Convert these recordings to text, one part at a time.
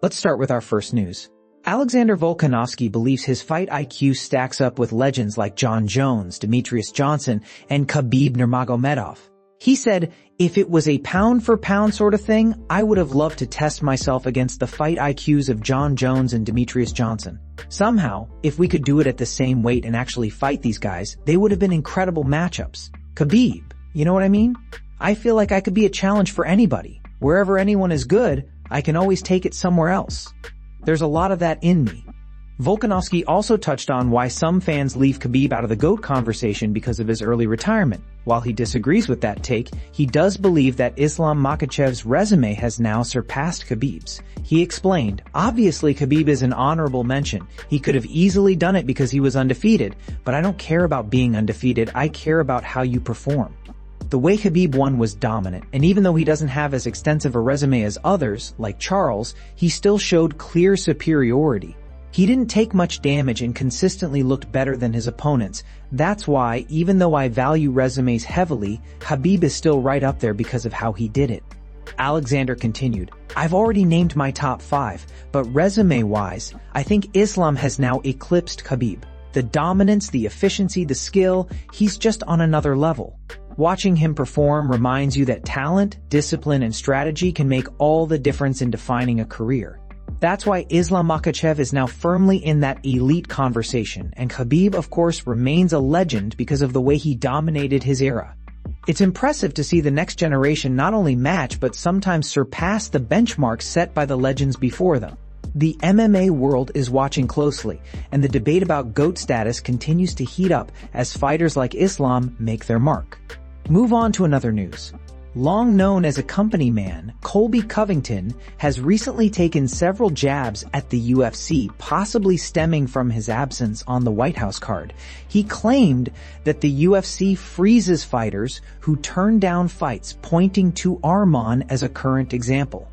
Let's start with our first news. Alexander Volkanovski believes his fight IQ stacks up with legends like Jon Jones, Demetrius Johnson, and Khabib Nurmagomedov. He said, "If it was a pound-for-pound sort of thing, I would have loved to test myself against the fight IQs of Jon Jones and Demetrius Johnson. Somehow, if we could do it at the same weight and actually fight these guys, they would have been incredible matchups. Khabib, you know what I mean? I feel like I could be a challenge for anybody. Wherever anyone is good, I can always take it somewhere else. There's a lot of that in me." Volkanovski also touched on why some fans leave Khabib out of the GOAT conversation because of his early retirement. While he disagrees with that take, he does believe that Islam Makhachev's resume has now surpassed Khabib's. He explained, "Obviously Khabib is an honorable mention. He could have easily done it because he was undefeated, but I don't care about being undefeated, I care about how you perform." The way Khabib won was dominant, and even though he doesn't have as extensive a resume as others, like Charles, he still showed clear superiority. He didn't take much damage and consistently looked better than his opponents. That's why, even though I value resumes heavily, Khabib is still right up there because of how he did it. Alexander continued, "I've already named my top 5, but resume-wise, I think Islam has now eclipsed Khabib. The dominance, the efficiency, the skill, he's just on another level. Watching him perform reminds you that talent, discipline, and strategy can make all the difference in defining a career. That's why Islam Makhachev is now firmly in that elite conversation, and Khabib, of course, remains a legend because of the way he dominated his era. It's impressive to see the next generation not only match but sometimes surpass the benchmarks set by the legends before them. The MMA world is watching closely, and the debate about GOAT status continues to heat up as fighters like Islam make their mark." Move on to another news. Long known as a company man, Colby Covington has recently taken several jabs at the UFC, possibly stemming from his absence on the White House card. He claimed that the UFC freezes fighters who turn down fights, pointing to Arman as a current example.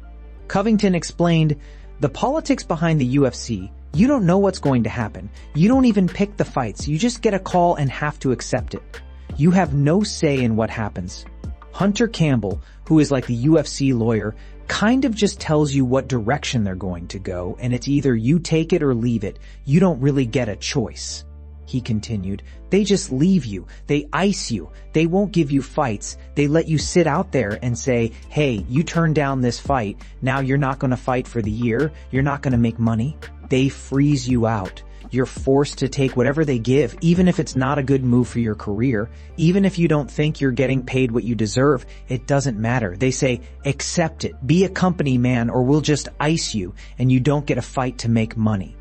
Covington explained, "The politics behind the UFC, you don't know what's going to happen. You don't even pick the fights. You just get a call and have to accept it. You have no say in what happens. Hunter Campbell, who is like the UFC lawyer, kind of just tells you what direction they're going to go, and it's either you take it or leave it. You don't really get a choice." He continued, "They just leave you. They ice you. They won't give you fights. They let you sit out there and say, hey, you turned down this fight. Now you're not going to fight for the year. You're not going to make money. They freeze you out. You're forced to take whatever they give, even if it's not a good move for your career. Even if you don't think you're getting paid what you deserve, it doesn't matter. They say, accept it, be a company man, or we'll just ice you, and you don't get a fight to make money."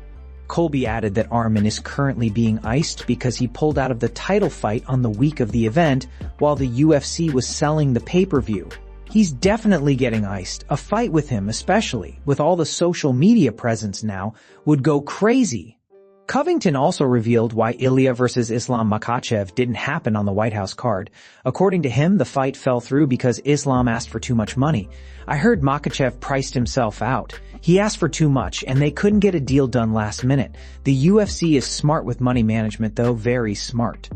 Colby added that Arman is currently being iced because he pulled out of the title fight on the week of the event while the UFC was selling the pay-per-view. He's definitely getting iced. A fight with him, especially with all the social media presence now, would go crazy. Covington also revealed why Ilya vs. Islam Makhachev didn't happen on the White House card. According to him, the fight fell through because Islam asked for too much money. "I heard Makhachev priced himself out. He asked for too much, and they couldn't get a deal done last minute. The UFC is smart with money management, though, very smart."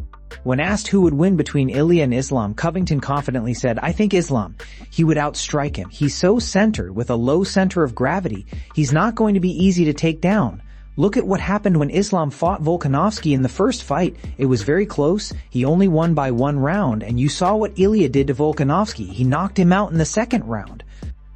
When asked who would win between Ilya and Islam, Covington confidently said, "I think Islam. He would outstrike him. He's so centered with a low center of gravity. He's not going to be easy to take down. Look at what happened when Islam fought Volkanovski in the first fight. It was very close. He only won by 1 round, and you saw what Ilya did to Volkanovski. He knocked him out in the second round."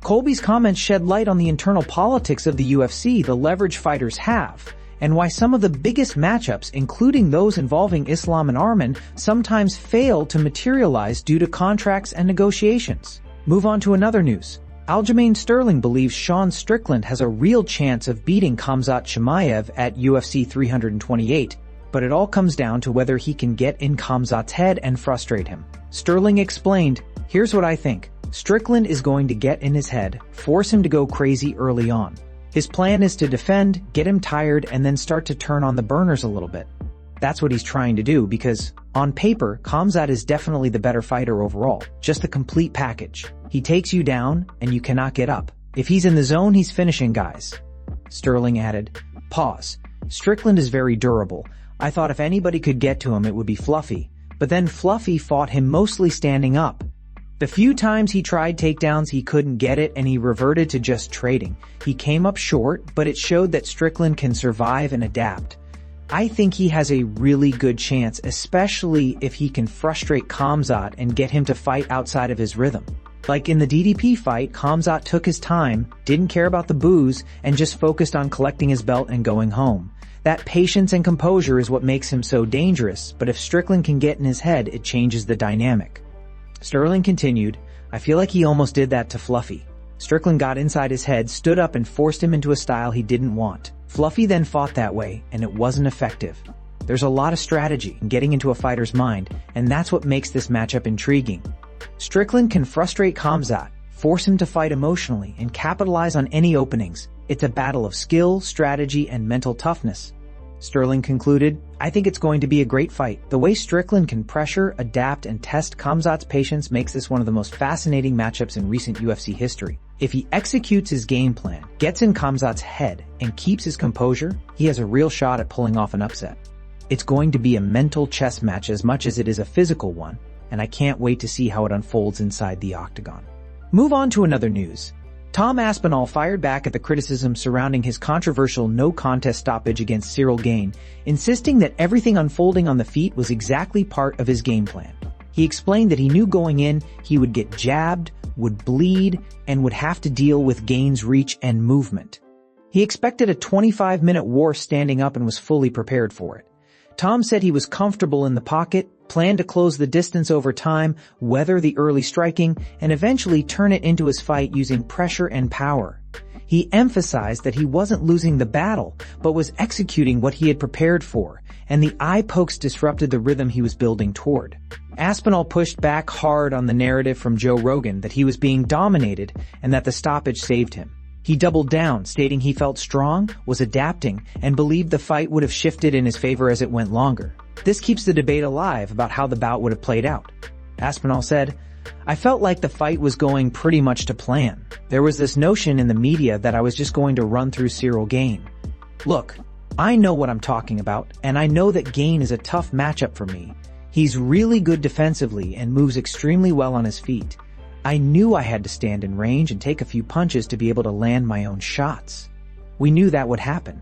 Colby's comments shed light on the internal politics of the UFC, the leverage fighters have, and why some of the biggest matchups, including those involving Islam and Arman, sometimes fail to materialize due to contracts and negotiations. Move on to another news. Aljamain Sterling believes Sean Strickland has a real chance of beating Khamzat Chimaev at UFC 328, but it all comes down to whether he can get in Khamzat's head and frustrate him. Sterling explained, "Here's what I think. Strickland is going to get in his head, force him to go crazy early on. His plan is to defend, get him tired, and then start to turn on the burners a little bit. That's what he's trying to do because, on paper, Khamzat is definitely the better fighter overall, just the complete package. He takes you down, and you cannot get up. If he's in the zone, he's finishing guys." Sterling added, "Pause. Strickland is very durable. I thought if anybody could get to him, it would be Fluffy. But then Fluffy fought him mostly standing up. The few times he tried takedowns, he couldn't get it and he reverted to just trading. He came up short, but it showed that Strickland can survive and adapt. I think he has a really good chance, especially if he can frustrate Khamzat and get him to fight outside of his rhythm. Like in the DDP fight, Khamzat took his time, didn't care about the boos, and just focused on collecting his belt and going home. That patience and composure is what makes him so dangerous, but if Strickland can get in his head, it changes the dynamic. Sterling continued, I feel like he almost did that to Fluffy. Strickland got inside his head, stood up and forced him into a style he didn't want. Fluffy then fought that way, and it wasn't effective. There's a lot of strategy in getting into a fighter's mind, and that's what makes this matchup intriguing. Strickland can frustrate Khamzat, force him to fight emotionally, and capitalize on any openings. It's a battle of skill, strategy, and mental toughness. Sterling concluded, I think it's going to be a great fight. The way Strickland can pressure, adapt, and test Khamzat's patience makes this one of the most fascinating matchups in recent UFC history. If he executes his game plan, gets in Khamzat's head, and keeps his composure, he has a real shot at pulling off an upset. It's going to be a mental chess match as much as it is a physical one, and I can't wait to see how it unfolds inside the octagon. Move on to another news. Tom Aspinall fired back at the criticism surrounding his controversial no-contest stoppage against Gane, insisting that everything unfolding on the feet was exactly part of his game plan. He explained that he knew going in he would get jabbed, would bleed, and would have to deal with Gane's reach and movement. He expected a 25-minute war standing up and was fully prepared for it. Tom said he was comfortable in the pocket, planned to close the distance over time, weather the early striking, and eventually turn it into his fight using pressure and power. He emphasized that he wasn't losing the battle, but was executing what he had prepared for, and the eye pokes disrupted the rhythm he was building toward. Aspinall pushed back hard on the narrative from Joe Rogan that he was being dominated and that the stoppage saved him. He doubled down, stating he felt strong, was adapting, and believed the fight would have shifted in his favor as it went longer. This keeps the debate alive about how the bout would have played out. Aspinall said, I felt like the fight was going pretty much to plan. There was this notion in the media that I was just going to run through Gane. Look, I know what I'm talking about, and I know that Gane is a tough matchup for me. He's really good defensively and moves extremely well on his feet. I knew I had to stand in range and take a few punches to be able to land my own shots. We knew that would happen.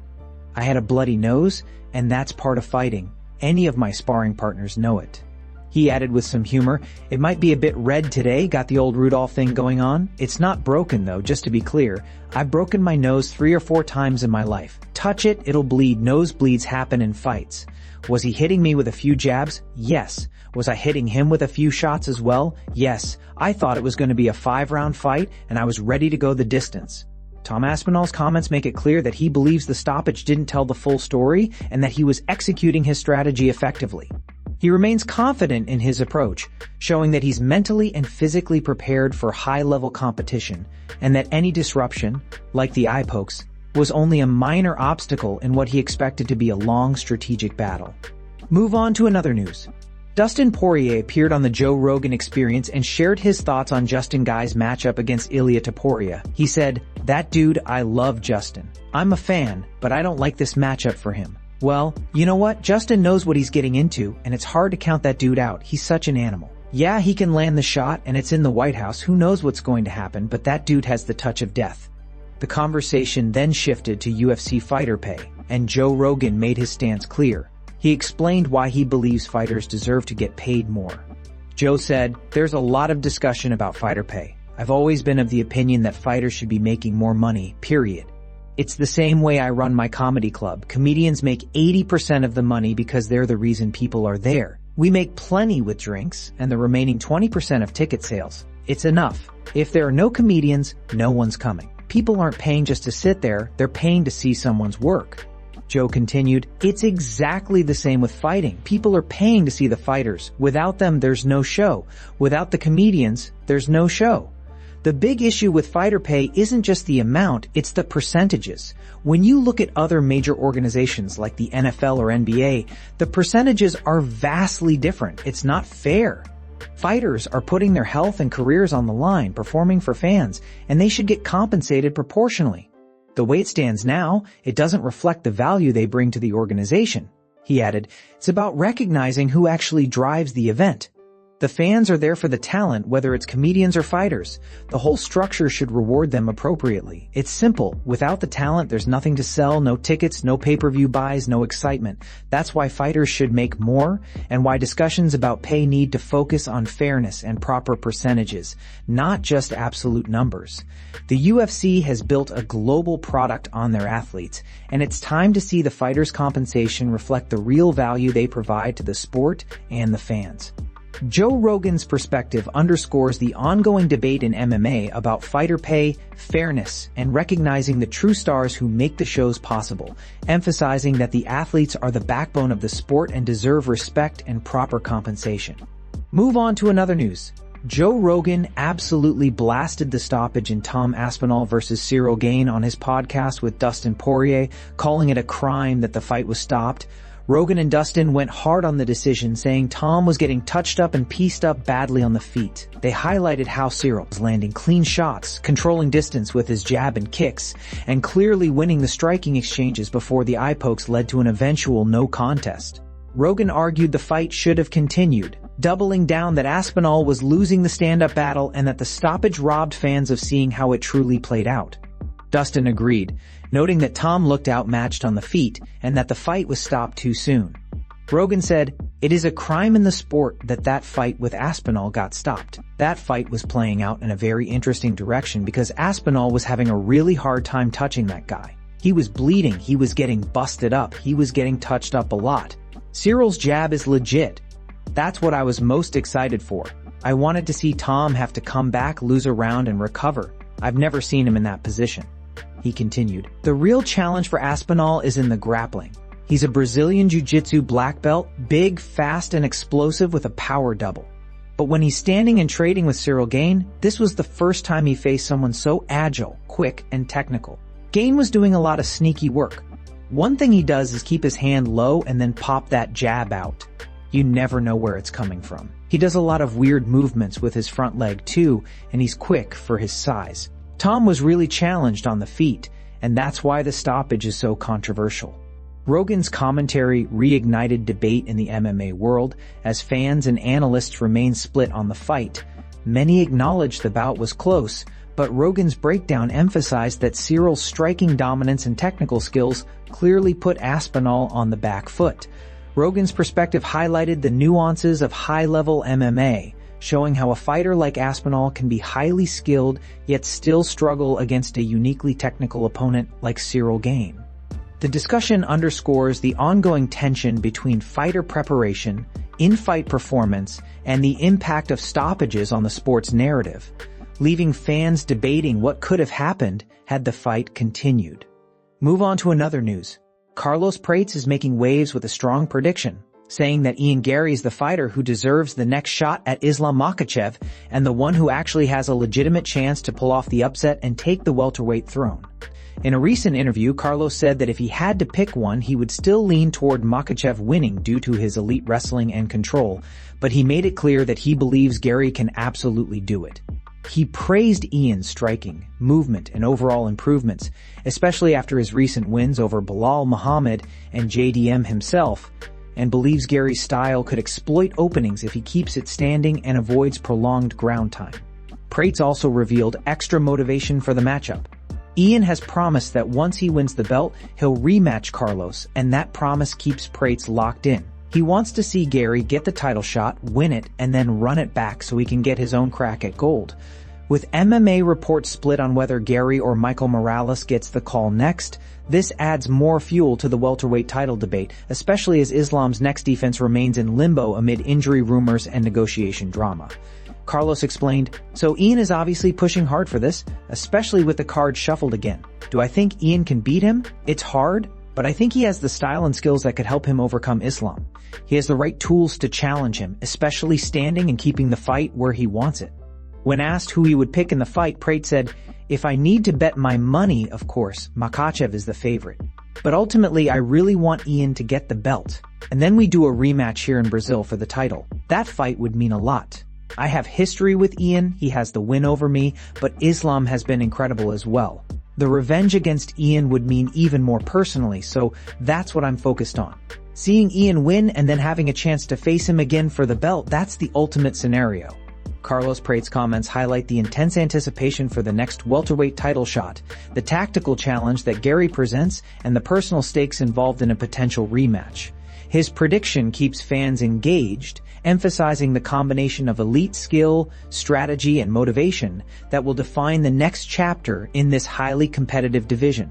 I had a bloody nose, and that's part of fighting. Any of my sparring partners know it. He added with some humor, it might be a bit red today, got the old Rudolph thing going on. It's not broken though, just to be clear. I've broken my nose 3 or 4 times in my life. Touch it, it'll bleed. Nosebleeds happen in fights. Was he hitting me with a few jabs? Yes. Was I hitting him with a few shots as well? Yes. I thought it was going to be a 5-round fight, and I was ready to go the distance. Tom Aspinall's comments make it clear that he believes the stoppage didn't tell the full story and that he was executing his strategy effectively. He remains confident in his approach, showing that he's mentally and physically prepared for high-level competition, and that any disruption, like the eye pokes, was only a minor obstacle in what he expected to be a long strategic battle. Move on to another news. Dustin Poirier appeared on the Joe Rogan Experience and shared his thoughts on Justin Gae's matchup against Ilia Topuria. He said, that dude, I love Justin. I'm a fan, but I don't like this matchup for him. Well, you know what? Justin knows what he's getting into, and it's hard to count that dude out. He's such an animal. Yeah, he can land the shot, and it's in the White House. Who knows what's going to happen, but that dude has the touch of death. The conversation then shifted to UFC fighter pay, and Joe Rogan made his stance clear. He explained why he believes fighters deserve to get paid more. Joe said, there's a lot of discussion about fighter pay. I've always been of the opinion that fighters should be making more money, period. It's the same way I run my comedy club. Comedians make 80% of the money because they're the reason people are there. We make plenty with drinks and the remaining 20% of ticket sales. It's enough. If there are no comedians, no one's coming. People aren't paying just to sit there, they're paying to see someone's work. Joe continued, it's exactly the same with fighting. People are paying to see the fighters. Without them, there's no show. Without the comedians, there's no show. The big issue with fighter pay isn't just the amount, it's the percentages. When you look at other major organizations like the NFL or NBA, the percentages are vastly different. It's not fair. Fighters are putting their health and careers on the line, performing for fans, and they should get compensated proportionally. The way it stands now, it doesn't reflect the value they bring to the organization. He added, it's about recognizing who actually drives the event. The fans are there for the talent, whether it's comedians or fighters. The whole structure should reward them appropriately. It's simple. Without the talent, there's nothing to sell, no tickets, no pay-per-view buys, no excitement. That's why fighters should make more, and why discussions about pay need to focus on fairness and proper percentages, not just absolute numbers. The UFC has built a global product on their athletes, and it's time to see the fighters' compensation reflect the real value they provide to the sport and the fans. Joe Rogan's perspective underscores the ongoing debate in MMA about fighter pay, fairness, and recognizing the true stars who make the shows possible, emphasizing that the athletes are the backbone of the sport and deserve respect and proper compensation. Move on to another news. Joe Rogan absolutely blasted the stoppage in Tom Aspinall versus Cyril Gane on his podcast with Dustin Poirier, calling it a crime that the fight was stopped. Rogan and Dustin went hard on the decision, saying Tom was getting touched up and pieced up badly on the feet. They highlighted how Cyril was landing clean shots, controlling distance with his jab and kicks, and clearly winning the striking exchanges before the eye pokes led to an eventual no contest. Rogan argued the fight should have continued, doubling down that Aspinall was losing the stand-up battle and that the stoppage robbed fans of seeing how it truly played out. Dustin agreed, noting that Tom looked outmatched on the feet and that the fight was stopped too soon. Rogan said, "It is a crime in the sport that fight with Aspinall got stopped. That fight was playing out in a very interesting direction because Aspinall was having a really hard time touching that guy. He was bleeding, he was getting busted up, he was getting touched up a lot. Cyril's jab is legit. That's what I was most excited for. I wanted to see Tom have to come back, lose a round, and recover. I've never seen him in that position." He continued, "The real challenge for Aspinall is in the grappling. He's a Brazilian Jiu-Jitsu black belt, big, fast, and explosive with a power double. But when he's standing and trading with Cyril Gane, this was the first time he faced someone so agile, quick, and technical. Gane was doing a lot of sneaky work. One thing he does is keep his hand low and then pop that jab out. You never know where it's coming from. He does a lot of weird movements with his front leg too, and he's quick for his size. Tom was really challenged on the feet, and that's why the stoppage is so controversial." Rogan's commentary reignited debate in the MMA world as fans and analysts remain split on the fight. Many acknowledged the bout was close, but Rogan's breakdown emphasized that Cyril's striking dominance and technical skills clearly put Aspinall on the back foot. Rogan's perspective highlighted the nuances of high-level MMA, showing how a fighter like Aspinall can be highly skilled yet still struggle against a uniquely technical opponent like Cyril Gane. The discussion underscores the ongoing tension between fighter preparation, in-fight performance, and the impact of stoppages on the sport's narrative, leaving fans debating what could have happened had the fight continued. Move on to another news. Carlos Prates is making waves with a strong prediction, saying that Ian Gary is the fighter who deserves the next shot at Islam Makhachev and the one who actually has a legitimate chance to pull off the upset and take the welterweight throne. In a recent interview, Carlos said that if he had to pick one, he would still lean toward Makhachev winning due to his elite wrestling and control, but he made it clear that he believes Gary can absolutely do it. He praised Ian's striking, movement, and overall improvements, especially after his recent wins over Bilal Muhammad and JDM himself, and believes Gary's style could exploit openings if he keeps it standing and avoids prolonged ground time. Prates also revealed extra motivation for the matchup. Ian has promised that once he wins the belt, he'll rematch Carlos, and that promise keeps Prates locked in. He wants to see Gary get the title shot, win it, and then run it back so he can get his own crack at gold. With MMA reports split on whether Gary or Michael Morales gets the call next, this adds more fuel to the welterweight title debate, especially as Islam's next defense remains in limbo amid injury rumors and negotiation drama. Carlos explained, "So Ian is obviously pushing hard for this, especially with the card shuffled again. Do I think Ian can beat him? It's hard, but I think he has the style and skills that could help him overcome Islam. He has the right tools to challenge him, especially standing and keeping the fight where he wants it." When asked who he would pick in the fight, Prates said, "If I need to bet my money, of course, Makhachev is the favorite. But ultimately, I really want Ian to get the belt. And then we do a rematch here in Brazil for the title. That fight would mean a lot. I have history with Ian, he has the win over me, but Islam has been incredible as well. The revenge against Ian would mean even more personally, so that's what I'm focused on." Seeing Ian win and then having a chance to face him again for the belt, that's the ultimate scenario. Carlos Prates' comments highlight the intense anticipation for the next welterweight title shot, the tactical challenge that Gary presents, and the personal stakes involved in a potential rematch. His prediction keeps fans engaged, emphasizing the combination of elite skill, strategy, and motivation that will define the next chapter in this highly competitive division.